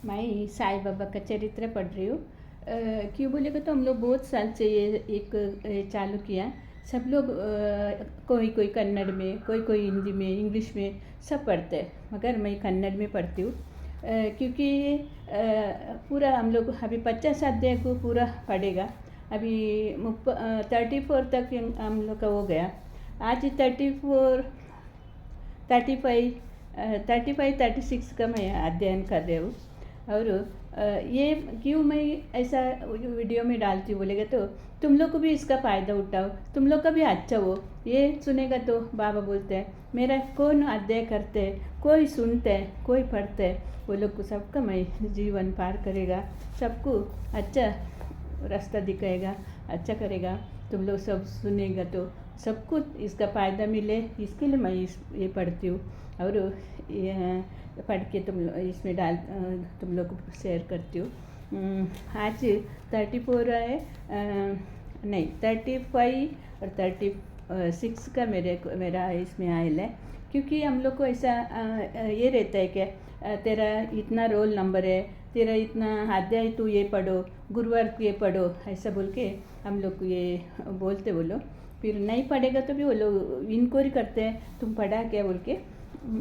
मैं साईं बाबा का चरित्र पढ़ रही हूँ। क्यों बोलेगा तो हम लोग बहुत साल से ये एक चालू किया। सब लोग कोई कोई कन्नड़ में, कोई कोई हिंदी में, इंग्लिश में सब पढ़ते हैं, मगर मैं कन्नड़ में पढ़ती हूँ। क्योंकि पूरा हम लोग अभी 50 अध्याय को पूरा पढ़ेगा। अभी 34 तक हम लोग का हो गया। आज 34, 35, 36 का मैं अध्ययन कर रही हूँ। और ये क्यों मैं ऐसा वीडियो में डालती हूँ बोलेगा तो तुम लोग को भी इसका फ़ायदा उठाओ, तुम लोग का भी अच्छा हो। ये सुनेगा तो बाबा बोलते हैं मेरा कौन अध्ययन करते हैं, कोई सुनते हैं, कोई पढ़ते हैं, वो लोग को सबका मैं जीवन पार करेगा, सबको अच्छा रास्ता दिखाएगा, अच्छा करेगा। तुम लोग सब सुनेगा तो सबको इसका फ़ायदा मिले, इसके लिए मैं ये पढ़ती हूँ। और ये पढ़ के इसमें तुम लोग को शेयर करती हूँ। आज 34 है, नहीं 35 और 36 का मेरा इसमें आयल है। क्योंकि हम लोग को ऐसा ये रहता है कि तेरा इतना रोल नंबर है, तेरा इतना अध्याय तू ये पढ़ो, गुरुवार को ये पढ़ो, ऐसा बोल के हम लोग को ये बोलते। वो लोग फिर नहीं पढ़ेगा तो भी वो लोग इनक्वायरी करते हैं तुम पढ़ा क्या बोल के।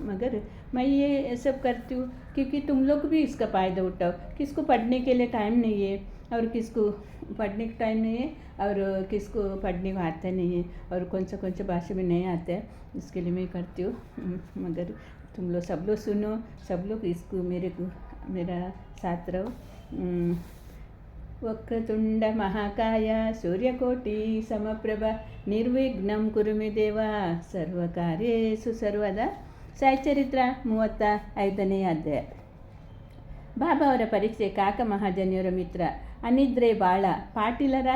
मगर मैं ये सब करती हूँ क्योंकि तुम लोग भी इसका फ़ायदा उठाओ। किसको पढ़ने के लिए टाइम नहीं है, और किसको पढ़ने का टाइम नहीं है, और किसको पढ़ने को आता नहीं है, और कौन सा भाषा में नहीं आता है, इसके लिए मैं करती हूँ। मगर तुम लोग सब लोग सुनो, सब लोग इसको मेरा साथ रहो। वक्रतुंड महाकाय सूर्यकोटि समप्रभ निर्विघ्नं कुरु मे देव सर्वकार्येषु सर्वदा। ಸಾಯಿ ಚರಿತ್ರ 35ನೇ ಅಧ್ಯಾಯ. ಬಾಬಾ ಅವರ ಪರೀಕ್ಷೆ. ಕಾಕ ಮಹಾಜನಿಯವರ ಮಿತ್ರ ಅನಿದ್ರೆ ಬಾಳ ಪಾಟೀಲರ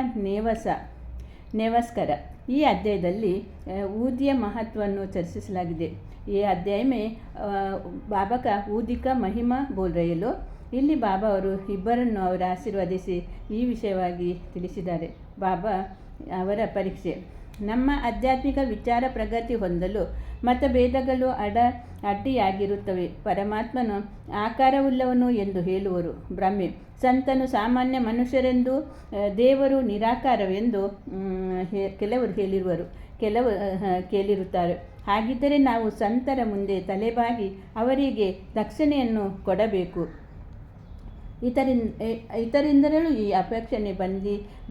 नेवस्कर. ಈ ಅಧ್ಯಾಯದಲ್ಲಿ ऊदी महत्वವನ್ನು ಚರ್ಚಿಸಲಾಗಿದೆ. ಈ ಅಧ್ಯಾಯ में बाबा का ऊदी का महिमा बोल रहे लो. ಇಲ್ಲಿ ಬಾಬಾ ಅವರು ಇಬ್ಬರನ್ನು ಅವರು ಆಶೀರ್ವದಿಸಿ ಈ ವಿಷಯವಾಗಿ ತಿಳಿಸಿದ್ದಾರೆ. ಬಾಬಾ ಅವರ ಪರೀಕ್ಷೆ. ನಮ್ಮ ಆಧ್ಯಾತ್ಮಿಕ ವಿಚಾರ ಪ್ರಗತಿ ಹೊಂದಲು ಮತಭೇದಗಳು ಅಡ್ಡಿಯಾಗಿರುತ್ತವೆ. ಪರಮಾತ್ಮನು ಆಕಾರವುಳ್ಳವನು ಎಂದು ಹೇಳುವರು ಭ್ರಮೆ. ಸಂತನು ಸಾಮಾನ್ಯ ಮನುಷ್ಯರೆಂದು, ದೇವರು ನಿರಾಕಾರವೆಂದು ಕೆಲವರು ಕೇಳಿರುತ್ತಾರೆ. ಹಾಗಿದ್ದರೆ ನಾವು ಸಂತರ ಮುಂದೆ ತಲೆಬಾಗಿ ಅವರಿಗೆ ದಕ್ಷಿಣೆಯನ್ನು ಕೊಡಬೇಕು. ಇತರಿಂದಲೂ ಈ ಅಪೇಕ್ಷಣೆ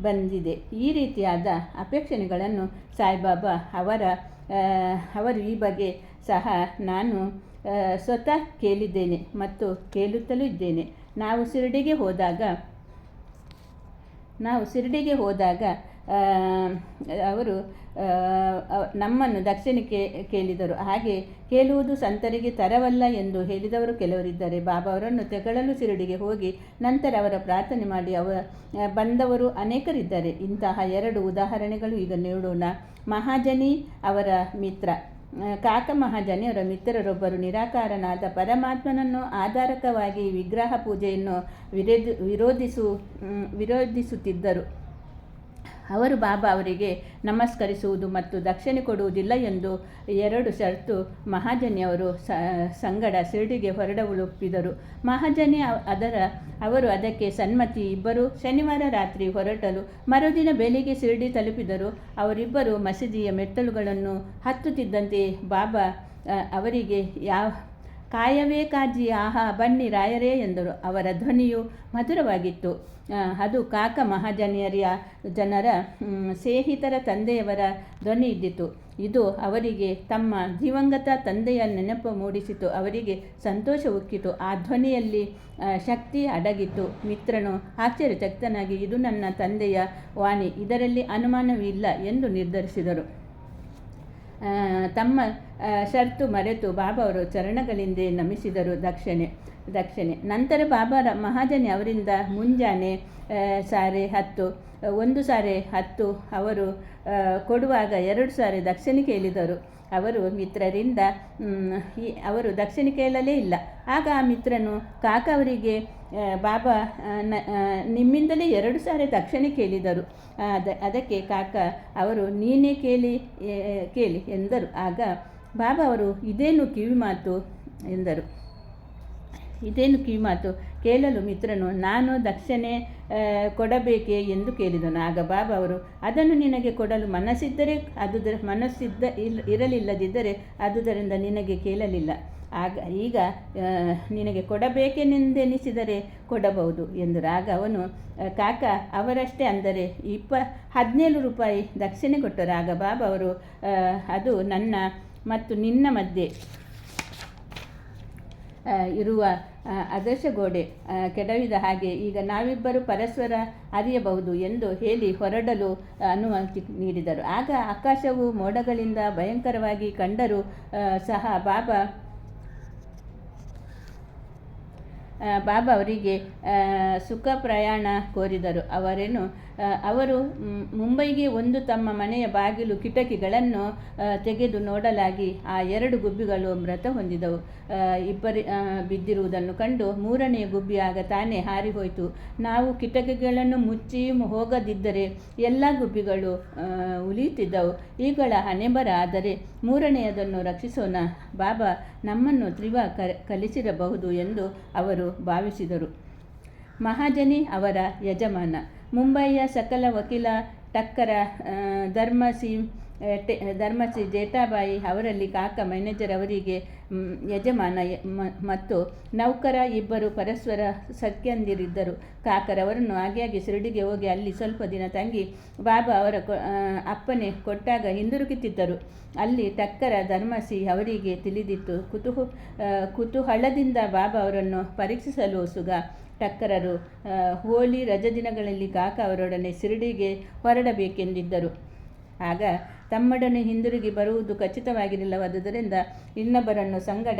ಬಂದಿದೆ. ಈ ರೀತಿಯಾದ ಅಪೇಕ್ಷಣೆಗಳನ್ನು ಸಾಯಿಬಾಬಾ ಅವರು ಈ ಬಗ್ಗೆ ಸಹ ನಾನು ಸ್ವತಃ ಕೇಳಿದ್ದೇನೆ ಮತ್ತು ಕೇಳುತ್ತಲೂ ಇದ್ದೇನೆ. ನಾವು ಶಿರಡಿಗೆ ಹೋದಾಗ ಅವರು ನಮ್ಮನ್ನು ದಕ್ಷಿಣಕ್ಕೆ ಕೇಳಿದರು. ಹಾಗೆ ಕೇಳುವುದು ಸಂತರಿಗೆ ತರವಲ್ಲ ಎಂದು ಹೇಳಿದವರು ಕೆಲವರಿದ್ದಾರೆ. ಬಾಬಾ ಅವರನ್ನು ತೆಗಳಲು ಶಿರಡಿಗೆ ಹೋಗಿ ನಂತರ ಅವರ ಪ್ರಾರ್ಥನೆ ಮಾಡಿ ಬಂದವರು ಅನೇಕರಿದ್ದಾರೆ. ಇಂತಹ 2 ಉದಾಹರಣೆಗಳು ಈಗ ನೋಡೋಣ. ಮಹಾಜನಿ ಅವರ ಮಿತ್ರ. ಕಾಕ ಮಹಾಜನಿಯವರ ಮಿತ್ರರೊಬ್ಬರು ನಿರಾಕಾರನಾದ ಪರಮಾತ್ಮನನ್ನು ಆಧಾರಕವಾಗಿ ವಿಗ್ರಹ ಪೂಜೆಯನ್ನು ವಿರೋಧಿಸುತ್ತಿದ್ದರು. ಅವರು ಬಾಬಾ ಅವರಿಗೆ ನಮಸ್ಕರಿಸುವುದು ಮತ್ತು ದಕ್ಷಿಣೆ ಕೊಡುವುದಿಲ್ಲ ಎಂದು 2 ಷರತ್ತು ಮಹಾಜನಿಯವರು ಸಂಗಡ ಶಿರಡಿಗೆ ಹೊರಡಲೊಪ್ಪಿದರು. ಮಹಾಜನಿ ಅವರು ಅದಕ್ಕೆ ಸಮ್ಮತಿ. ಇಬ್ಬರು ಶನಿವಾರ ರಾತ್ರಿ ಹೊರಟಲು ಮರುದಿನ ಬೆಳಿಗ್ಗೆ ಶಿರಡಿ ತಲುಪಿದರು. ಅವರಿಬ್ಬರು ಮಸೀದಿಯ ಮೆಟ್ಟಲುಗಳನ್ನು ಹತ್ತುತ್ತಿದ್ದಂತೆ ಬಾಬಾ ಅವರಿಗೆ ಕಾಯವೇ ಕಾಜಿ, ಆಹಾ ಬನ್ನಿ ರಾಯರೇ ಎಂದರು. ಅವರ ಧ್ವನಿಯು ಮಧುರವಾಗಿತ್ತು. ಅದು ಕಾಕ ಜನರ ಸ್ನೇಹಿತರ ತಂದೆಯವರ ಧ್ವನಿ ಇದ್ದಿತು. ಇದು ಅವರಿಗೆ ತಮ್ಮ ದಿವಂಗತ ತಂದೆಯ ನೆನಪು ಮೂಡಿಸಿತು. ಅವರಿಗೆ ಸಂತೋಷ ಉಕ್ಕಿತು. ಆ ಧ್ವನಿಯಲ್ಲಿ ಶಕ್ತಿ ಅಡಗಿತ್ತು. ಮಿತ್ರನು ಆಶ್ಚರ್ಯಚಕಿತನಾಗಿ ಇದು ನನ್ನ ತಂದೆಯ ವಾಣಿ, ಇದರಲ್ಲಿ ಅನುಮಾನವಿಲ್ಲ ಎಂದು ನಿರ್ಧರಿಸಿದರು. ತಮ್ಮ ಷರತ್ತು ಮರೆತು ಬಾಬಾ ಅವರು ಚರಣಗಳಿಂದ ನಮಿಸಿದರು. ದಕ್ಷಿಣೆ. ನಂತರ ಬಾಬಾ ಮಹಾಜನಿ ಅವರಿಂದ ಮುಂಜಾನೆ 10:30, 1:10 ಅವರು ಕೊಡುವಾಗ 2 ಸಾರಿ ದಕ್ಷಿಣೆ ಕೇಳಿದರು. ಅವರು ಮಿತ್ರರಿಂದ ಅವರು ದಕ್ಷಿಣೆ ಕೇಳಲೇ ಇಲ್ಲ. ಆಗ ಆ ಮಿತ್ರನು ಕಾಕ ಅವರಿಗೆ ಬಾಬಾ ನಿಮ್ಮಿಂದಲೇ 2 ಸಾರಿ ದಕ್ಷಿಣೆ ಕೇಳಿದರು. ಅದಕ್ಕೆ ಕಾಕ ಅವರು ನೀನೇ ಕೇಳಿ ಎಂದರು. ಆಗ ಬಾಬಾ ಅವರು ಇದೇನು ಕಿವಿ ಮಾತು ಎಂದರು. ಇದೇನು ಕಿವಿಮಾತು ಕೇಳಲು ಮಿತ್ರನು, ನಾನು ದಕ್ಷಿಣೆ ಕೊಡಬೇಕೇ ಎಂದು ಕೇಳಿದನು. ಆಗ ಬಾಬಾ ಅವರು, ಅದನ್ನು ನಿನಗೆ ಕೊಡಲು ಮನಸ್ಸಿದ್ದರೆ ಇರಲಿಲ್ಲದಿದ್ದರೆ ಅದುದರಿಂದ ನಿನಗೆ ಕೇಳಲಿಲ್ಲ. ಈಗ ನಿನಗೆ ಕೊಡಬೇಕೆಂದೆನಿಸಿದರೆ ಕೊಡಬಹುದು ಎಂದರು. ಆಗ ಅವನು, ಕಾಕ ಅವರಷ್ಟೇ ಅಂದರೆ 17 ರೂಪಾಯಿ ದಕ್ಷಿಣೆ ಕೊಟ್ಟರು. ಆಗ ಬಾಬಾ ಅವರು, ಅದು ನನ್ನ ಮತ್ತು ನಿನ್ನ ಮಧ್ಯೆ ಇರುವ ಆದರ್ಶ ಗೋಡೆ ಕೆಡವಿದ ಹಾಗೆ ಈಗ ನಾವಿಬ್ಬರು ಪರಸ್ಪರ ಅರಿಯಬಹುದು ಎಂದು ಹೇಳಿ ಹೊರಡಲು ಅನುಮತಿ ನೀಡಿದರು. ಆಗ ಆಕಾಶವು ಮೋಡಗಳಿಂದ ಭಯಂಕರವಾಗಿ ಕಂಡರೂ ಸಹ ಬಾಬಾ ಅವರಿಗೆ ಸುಖ ಪ್ರಯಾಣ ಕೋರಿದರು. ಅವರು ಮುಂಬೈಗೆ ತಮ್ಮ ಮನೆಯ ಬಾಗಿಲು ಕಿಟಕಿಗಳನ್ನು ತೆಗೆದು ನೋಡಲಾಗಿ ಆ 2 ಗುಬ್ಬಿಗಳು ಮೃತ ಹೊಂದಿದವು. ಬಿದ್ದಿರುವುದನ್ನು ಕಂಡು 3ನೆಯ ಗುಬ್ಬಿ ಆಗ ತಾನೇ ಹಾರಿಹೋಯಿತು. ನಾವು ಕಿಟಕಿಗಳನ್ನು ಮುಚ್ಚಿ ಹೋಗದಿದ್ದರೆ ಎಲ್ಲ ಗುಬ್ಬಿಗಳು ಉಳಿಯುತ್ತಿದ್ದವು. ಇವುಗಳ ಹಣೆಬರ ಆದರೆ 3ನೆಯದನ್ನು ರಕ್ಷಿಸೋಣ, ಬಾಬಾ ನಮ್ಮನ್ನು ಕಲಿಸಿರಬಹುದು ಎಂದು ಅವರು ಭಾವಿಸಿದರು. ಮಹಾಜನಿ ಅವರ ಯಜಮಾನ. ಮುಂಬಯಿಯ ಸಕಲ ವಕೀಲ ಟಕ್ಕರ ಧರ್ಮಸಿ ಜೇಠಾಬಾಯಿ ಅವರಲ್ಲಿ ಕಾಕ ಮ್ಯಾನೇಜರ್ ಅವರಿಗೆ ಯಜಮಾನ ಮತ್ತು ನೌಕರ ಇಬ್ಬರು ಪರಸ್ಪರ ಸಖ್ಯಂದಿರಿದ್ದರು. ಕಾಕರವರನ್ನು ಆಗಾಗ್ಗೆ ಶಿರಡಿಗೆ ಹೋಗಿ ಅಲ್ಲಿ ಸ್ವಲ್ಪ ದಿನ ತಂಗಿ ಬಾಬಾ ಅವರ ಅಪ್ಪಣೆ ಕೊಟ್ಟಾಗ ಹಿಂದಿರುಗುತ್ತಿದ್ದರು. ಅಲ್ಲಿ ಟಕ್ಕರ ಧರ್ಮಸಿ ಅವರಿಗೆ ತಿಳಿದಿತ್ತು. ಕುತೂಹಲದಿಂದ ಬಾಬಾ ಅವರನ್ನು ಪರೀಕ್ಷಿಸಲು ಸುಗ ಟಕ್ಕರರು ಹೋಳಿ ರಜದಿನಗಳಲ್ಲಿ ಕಾಕ ಅವರೊಡನೆ ಶಿರಡಿಗೆ ಹೊರಡಬೇಕೆಂದಿದ್ದರು. ಆಗ ತಮ್ಮೊಡನೆ ಹಿಂದಿರುಗಿ ಬರುವುದು ಖಚಿತವಾಗಿರಲಿಲ್ಲವಾದುದರಿಂದ ಇನ್ನೊಬ್ಬರನ್ನು ಸಂಗಡ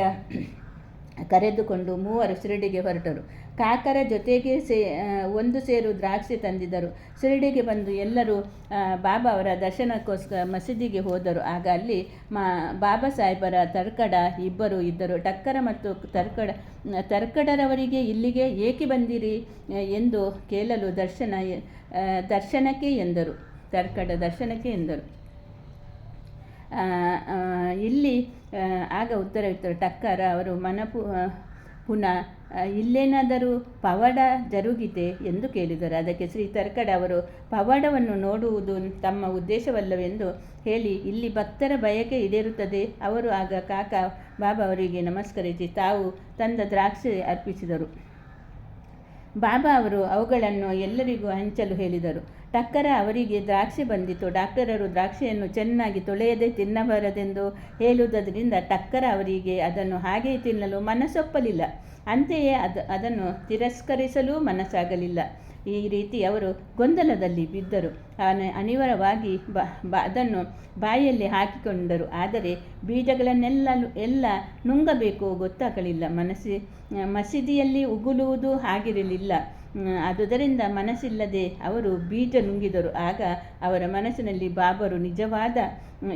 ಕರೆದುಕೊಂಡು 3 ಶಿರಡಿಗೆ ಹೊರಟರು. ಕಾಕರ ಜೊತೆಗೆ 1 ಸೇರು ದ್ರಾಕ್ಷಿ ತಂದಿದ್ದರು. ಶಿರಡಿಗೆ ಬಂದು ಎಲ್ಲರೂ ಬಾಬಾ ಅವರ ದರ್ಶನಕ್ಕೋಸ್ಕರ ಮಸೀದಿಗೆ ಹೋದರು. ಆಗ ಅಲ್ಲಿ ಬಾಬಾ ಸಾಹೇಬರ ತರ್ಕಡ ಇಬ್ಬರು ಇದ್ದರು. ಟಕ್ಕರ ಮತ್ತು ತರ್ಕಡರವರಿಗೆ ಇಲ್ಲಿಗೆ ಏಕೆ ಬಂದಿರಿ ಎಂದು ಕೇಳಲು ದರ್ಶನಕ್ಕೆ ಎಂದರು. ತರ್ಕಡ ದರ್ಶನಕ್ಕೆ ಎಂದರು. ಇಲ್ಲಿ ಆಗ ಉತ್ತರವಿತ್ತರು. ಟಕ್ಕರ ಅವರು ಪುನಃ ಇಲ್ಲೇನಾದರೂ ಪವಾಡ ಜರುಗಿದೆ ಎಂದು ಕೇಳಿದರು. ಅದಕ್ಕೆ ಶ್ರೀ ತರ್ಕಡ ಅವರು, ಪವಾಡವನ್ನು ನೋಡುವುದು ತಮ್ಮ ಉದ್ದೇಶವಲ್ಲವೆಂದು ಹೇಳಿ ಇಲ್ಲಿ ಭಕ್ತರ ಬಯಕೆ ಈಡೇರುತ್ತದೆ. ಅವರು ಆಗ ಕಾಕ ಬಾಬಾ ಅವರಿಗೆ ನಮಸ್ಕರಿಸಿ ತಾವು ತಂದ ದ್ರಾಕ್ಷಿ ಅರ್ಪಿಸಿದರು. ಬಾಬಾ ಅವರು ಅವುಗಳನ್ನು ಎಲ್ಲರಿಗೂ ಹಂಚಲು ಹೇಳಿದರು. ಟಕ್ಕರ ಅವರಿಗೆ ದ್ರಾಕ್ಷಿ ಬಂದಿತು. ಡಾಕ್ಟರರು ದ್ರಾಕ್ಷಿಯನ್ನು ಚೆನ್ನಾಗಿ ತೊಳೆಯದೆ ತಿನ್ನಬಾರದೆಂದು ಹೇಳುವುದರಿಂದ ಟಕ್ಕರ ಅವರಿಗೆ ಅದನ್ನು ಹಾಗೆಯೇ ತಿನ್ನಲು ಮನಸ್ಸೊಪ್ಪಲಿಲ್ಲ. ಅಂತೆಯೇ ಅದನ್ನು ತಿರಸ್ಕರಿಸಲು ಮನಸ್ಸಾಗಲಿಲ್ಲ. ಈ ರೀತಿ ಅವರು ಗೊಂದಲದಲ್ಲಿ ಬಿದ್ದರು. ಅನಿವಾರ್ಯವಾಗಿ ಅದನ್ನು ಬಾಯಲ್ಲಿ ಹಾಕಿಕೊಂಡರು. ಆದರೆ ಬೀಜಗಳನ್ನೆಲ್ಲ ನುಂಗಬೇಕು ಗೊತ್ತಾಗಲಿಲ್ಲ. ಮಸೀದಿಯಲ್ಲಿ ಉಗುಳುವುದು ಆಗಿರಲಿಲ್ಲ. ಆದುದರಿಂದ ಮನಸ್ಸಿಲ್ಲದೆ ಅವರು ಬೀಜ ನುಂಗಿದರು. ಆಗ ಅವರ ಮನಸ್ಸಿನಲ್ಲಿ ಬಾಬರು ನಿಜವಾದ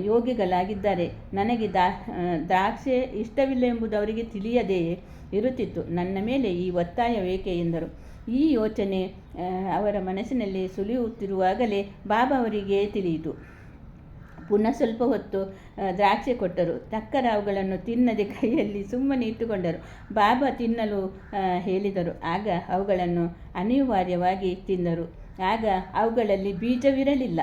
ಯೋಗಿಗಳಾಗಿದ್ದಾರೆ, ನನಗೆ ದ್ರಾಕ್ಷೆ ಇಷ್ಟವಿಲ್ಲ ಎಂಬುದು ಅವರಿಗೆ ತಿಳಿಯದೆಯೇ ಇರುತ್ತಿತ್ತು, ನನ್ನ ಮೇಲೆ ಈ ಒತ್ತಾಯವೇಕೆ ಎಂದರು. ಈ ಯೋಚನೆ ಅವರ ಮನಸ್ಸಿನಲ್ಲಿ ಸುಳಿಯುತ್ತಿರುವಾಗಲೇ ಬಾಬಾ ಅವರಿಗೆ ತಿಳಿಯಿತು. ಪುನಃ ಸ್ವಲ್ಪ ಹೊತ್ತು ದ್ರಾಕ್ಷಿ ಕೊಟ್ಟರು. ಟಕ್ಕರ ಅವುಗಳನ್ನು ತಿನ್ನದೆ ಕೈಯಲ್ಲಿ ಸುಮ್ಮನೆ ಇಟ್ಟುಕೊಂಡರು. ಬಾಬಾ ತಿನ್ನಲು ಹೇಳಿದರು. ಆಗ ಅವುಗಳನ್ನು ಅನಿವಾರ್ಯವಾಗಿ ತಿಂದರು. ಆಗ ಅವುಗಳಲ್ಲಿ ಬೀಜವಿರಲಿಲ್ಲ.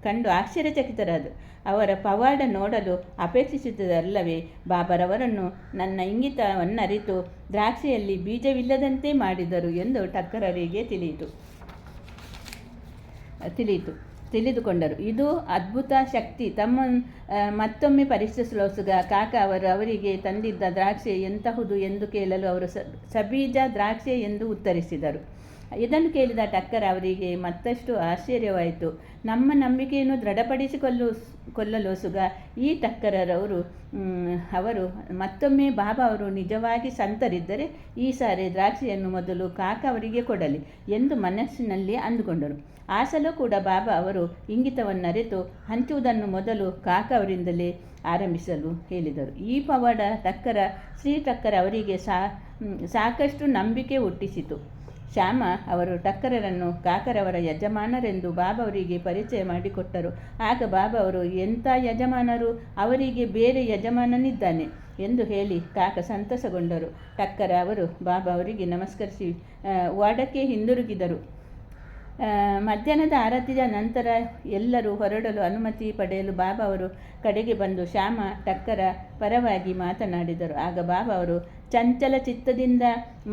ಕಂಡು ಆಶ್ಚರ್ಯಚಕಿತರಾದರು. ಅವರ ಪವಾಡ ನೋಡಲು ಅಪೇಕ್ಷಿಸಿದ್ದಲ್ಲವೇ? ಬಾಬರವರನ್ನು ನನ್ನ ಇಂಗಿತವನ್ನರಿತು ದ್ರಾಕ್ಷಿಯಲ್ಲಿ ಬೀಜವಿಲ್ಲದಂತೆ ಮಾಡಿದರು ಎಂದು ಟಕ್ಕರರಿಗೆ ತಿಳಿದುಕೊಂಡರು. ಇದು ಅದ್ಭುತ ಶಕ್ತಿ. ಮತ್ತೊಮ್ಮೆ ಪರೀಕ್ಷಿಸಲು ಸುಗ ಕಾಕ ಅವರಿಗೆ ತಂದಿದ್ದ ದ್ರಾಕ್ಷಿ ಎಂತಹುದು ಎಂದು ಕೇಳಲು ಅವರು ಸಬೀಜ ದ್ರಾಕ್ಷಿ ಎಂದು ಉತ್ತರಿಸಿದರು. ಇದನ್ನು ಕೇಳಿದ ಟಕ್ಕರ ಅವರಿಗೆ ಮತ್ತಷ್ಟು ಆಶ್ಚರ್ಯವಾಯಿತು. ನಮ್ಮ ನಂಬಿಕೆಯನ್ನು ದೃಢಪಡಿಸಿಕೊಳ್ಳಲು ಸುಗ ಈ ಟಕ್ಕರರವರು ಅವರು ಮತ್ತೊಮ್ಮೆ ಬಾಬಾ ಅವರು ನಿಜವಾಗಿ ಸಂತರಿದ್ದರೆ ಈ ಸಾರಿ ದ್ರಾಕ್ಷಿಯನ್ನು ಮೊದಲು ಕಾಕ ಅವರಿಗೆ ಕೊಡಲಿ ಎಂದು ಮನಸ್ಸಿನಲ್ಲಿ ಅಂದುಕೊಂಡರು. ಆ ಸಲ ಕೂಡ ಬಾಬಾ ಅವರು ಇಂಗಿತವನ್ನರಿತು ಹಂಚುವುದನ್ನು ಮೊದಲು ಕಾಕ ಅವರಿಂದಲೇ ಆರಂಭಿಸಲು ಹೇಳಿದರು. ಈ ಪವಾಡ ಶ್ರೀ ಟಕ್ಕರ ಅವರಿಗೆ ಸಾಕಷ್ಟು ನಂಬಿಕೆ ಹುಟ್ಟಿಸಿತು. ಶ್ಯಾಮ ಅವರು ಟಕ್ಕರರನ್ನು ಕಾಕರವರ ಯಜಮಾನರೆಂದು ಬಾಬಾ ಅವರಿಗೆ ಪರಿಚಯ ಮಾಡಿಕೊಟ್ಟರು. ಆಗ ಬಾಬಾ ಅವರು, ಎಂಥ ಯಜಮಾನರು, ಅವರಿಗೆ ಬೇರೆ ಯಜಮಾನನಿದ್ದಾನೆ, ಎಂದು ಹೇಳಿ ಕಾಕ ಸಂತಸಗೊಂಡರು. ಟಕ್ಕರ ಅವರು ಬಾಬಾ ಅವರಿಗೆ ನಮಸ್ಕರಿಸಿ ವಾಡಕ್ಕೆ ಹಿಂದಿರುಗಿದರು. ಮಧ್ಯಾಹ್ನದ ಆರತಿಯ ನಂತರ ಎಲ್ಲರೂ ಹೊರಡಲು ಅನುಮತಿ ಪಡೆಯಲು ಬಾಬಾ ಅವರು ಕಡೆಗೆ ಬಂದು ಶ್ಯಾಮ ಟಕ್ಕರ ಪರವಾಗಿ ಮಾತನಾಡಿದರು. ಆಗ ಬಾಬಾ ಅವರು, ಚಂಚಲ ಚಿತ್ತದಿಂದ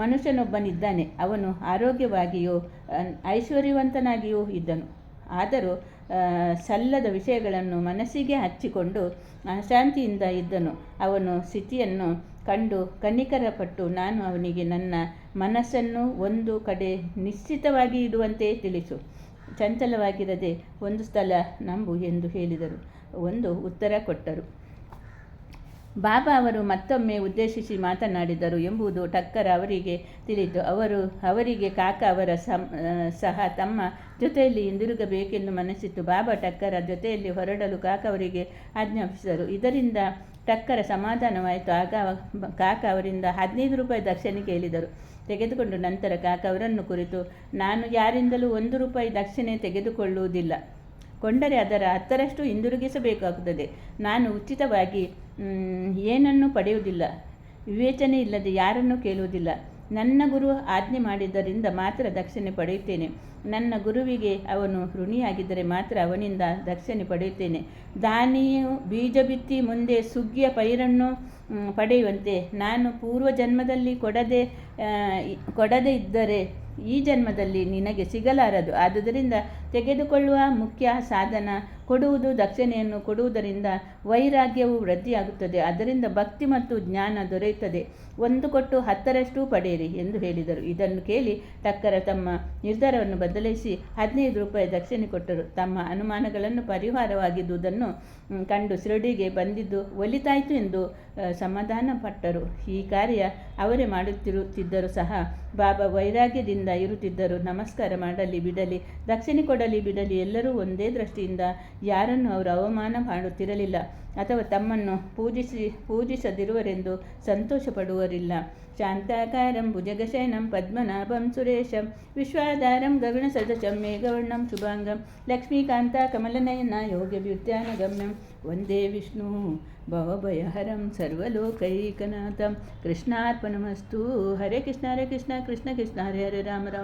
ಮನುಷ್ಯನೊಬ್ಬನಿದ್ದಾನೆ. ಅವನು ಆರೋಗ್ಯವಾಗಿಯೂ ಐಶ್ವರ್ಯವಂತನಾಗಿಯೂ ಇದ್ದನು. ಆದರೂ ಸಲ್ಲದ ವಿಷಯಗಳನ್ನು ಮನಸ್ಸಿಗೆ ಹಚ್ಚಿಕೊಂಡು ಅಶಾಂತಿಯಿಂದ ಇದ್ದನು. ಅವನು ಸ್ಥಿತಿಯನ್ನು ಕಂಡು ಕನಿಕರಪಟ್ಟು, ನಾನು ಅವನಿಗೆ ನನ್ನ ಮನಸ್ಸನ್ನು ಒಂದು ಕಡೆ ನಿಶ್ಚಿತವಾಗಿ ಇಡುವಂತೆ ತಿಳಿಸು, ಚಂಚಲವಾಗಿರದೆ ಒಂದು ಸ್ಥಳ ನಂಬು ಎಂದು ಹೇಳಿದರು. ಒಂದು ಉತ್ತರ ಕೊಟ್ಟರು. ಬಾಬಾ ಅವರು ಮತ್ತೊಮ್ಮೆ ಉದ್ದೇಶಿಸಿ ಮಾತನಾಡಿದರು ಎಂಬುದು ಟಕ್ಕರ ಅವರಿಗೆ ತಿಳಿಯಿತು. ಅವರಿಗೆ ಕಾಕ ಅವರ ಸಹ ತಮ್ಮ ಜೊತೆಯಲ್ಲಿ ಹಿಂದಿರುಗಬೇಕೆಂದು ಮನಸ್ಸಿತ್ತು. ಬಾಬಾ ಟಕ್ಕರ ಜೊತೆಯಲ್ಲಿ ಹೊರಡಲು ಕಾಕ ಅವರಿಗೆ ಆಜ್ಞಾಪಿಸಿದರು. ಇದರಿಂದ ಟಕ್ಕರ ಸಮಾಧಾನವಾಯಿತು. ಆಗ ಕಾಕ ಅವರಿಂದ 15 ರೂಪಾಯಿ ದಕ್ಷಿಣೆ ಕೇಳಿದರು. ತೆಗೆದುಕೊಂಡು ನಂತರ ಕಾಕ ಅವರನ್ನು ಕುರಿತು, ನಾನು ಯಾರಿಂದಲೂ 1 ರೂಪಾಯಿ ದಕ್ಷಿಣೆ ತೆಗೆದುಕೊಳ್ಳುವುದಿಲ್ಲ. ಕೊಂಡರೆ ಅದರ 10ರಷ್ಟು ಹಿಂದಿರುಗಿಸಬೇಕಾಗುತ್ತದೆ. ನಾನು ಉಚಿತವಾಗಿ ಏನನ್ನೂ ಪಡೆಯುವುದಿಲ್ಲ. ವಿವೇಚನೆ ಇಲ್ಲದೆ ಯಾರನ್ನೂ ಕೇಳುವುದಿಲ್ಲ. ನನ್ನ ಗುರು ಆಜ್ಞೆ ಮಾಡಿದ್ದರಿಂದ ಮಾತ್ರ ದಕ್ಷಿಣೆ ಪಡೆಯುತ್ತೇನೆ. ನನ್ನ ಗುರುವಿಗೆ ಅವನು ಋಣಿಯಾಗಿದ್ದರೆ ಮಾತ್ರ ಅವನಿಂದ ದಕ್ಷಿಣೆ ಪಡೆಯುತ್ತೇನೆ. ದಾನಿಯು ಬೀಜ ಬಿತ್ತಿ ಮುಂದೆ ಸುಗ್ಗಿಯ ಪೈರನ್ನು ಪಡೆಯುವಂತೆ ನಾನು ಪೂರ್ವ ಜನ್ಮದಲ್ಲಿ ಕೊಡದೇ ಇದ್ದರೆ ಈ ಜನ್ಮದಲ್ಲಿ ನಿನಗೆ ಸಿಗಲಾರದು. ಆದುದರಿಂದ ತೆಗೆದುಕೊಳ್ಳುವ ಮುಖ್ಯ ಸಾಧನ ಕೊಡುವುದು. ದಕ್ಷಿಣೆಯನ್ನು ಕೊಡುವುದರಿಂದ ವೈರಾಗ್ಯವು ವೃದ್ಧಿಯಾಗುತ್ತದೆ. ಅದರಿಂದ ಭಕ್ತಿ ಮತ್ತು ಜ್ಞಾನ ದೊರೆಯುತ್ತದೆ. 1 ಕೊಟ್ಟು 10ರಷ್ಟು ಪಡೆಯಿರಿ ಎಂದು ಹೇಳಿದರು. ಇದನ್ನು ಕೇಳಿ ಟಕ್ಕರ ತಮ್ಮ ನಿರ್ಧಾರವನ್ನು ಬದಲಿಸಿ 15 ರೂಪಾಯಿ ದಕ್ಷಿಣೆ ಕೊಟ್ಟರು. ತಮ್ಮ ಅನುಮಾನಗಳನ್ನು ಪರಿಹಾರವಾಗಿದ್ದುದನ್ನು ಕಂಡು ಶಿರಡಿಗೆ ಬಂದಿದ್ದು ಒಲಿತಾಯಿತು ಎಂದು ಸಮಾಧಾನ ಪಟ್ಟರು. ಈ ಕಾರ್ಯ ಅವರೇ ಮಾಡುತ್ತಿದ್ದರೂ ಸಹ ಬಾಬಾ ವೈರಾಗ್ಯದಿಂದ ಇರುತ್ತಿದ್ದರು. ನಮಸ್ಕಾರ ಮಾಡಲಿ ಬಿಡಲಿ, ದಕ್ಷಿಣೆ ಕೊಡಲಿ ಬಿಡಲಿ, ಎಲ್ಲರೂ ಒಂದೇ ದೃಷ್ಟಿಯಿಂದ ಯಾರನ್ನು ಅವರು ಅವಮಾನ ಮಾಡುತ್ತಿರಲಿಲ್ಲ ಅಥವಾ ತಮ್ಮನ್ನು ಪೂಜಿಸದಿರುವರೆಂದು ಸಂತೋಷ ಪಡುವರಿಲ್ಲ. ಶಾಂತಾಕಾರಂ ಭುಜಗಶಯನಂ ಪದ್ಮನಾಭಂ ಸುರೇಶಂ ವಿಶ್ವಾಧಾರಂ ಗಗನಸದೃಶಂ ಮೇಘವರ್ಣಂ ಶುಭಾಂಗಂ ಲಕ್ಷ್ಮೀಕಾಂತ ಕಮಲನಯನ ಯೋಗವ್ಯುತ್ಥಾನಗಮ್ಯಂ ವಂದೇ ವಿಷ್ಣು ಭವಭಯಹರಂ ಸರ್ವಲೋಕೈಕನಾಥಂ. ಕೃಷ್ಣಾರ್ಪಣಮಸ್ತು. ಹರೇ ಕೃಷ್ಣ ಹರೇ ಕೃಷ್ಣ ಕೃಷ್ಣ ಕೃಷ್ಣ ಹರೇ ಹರೇ ರಾಮ ರಾಮ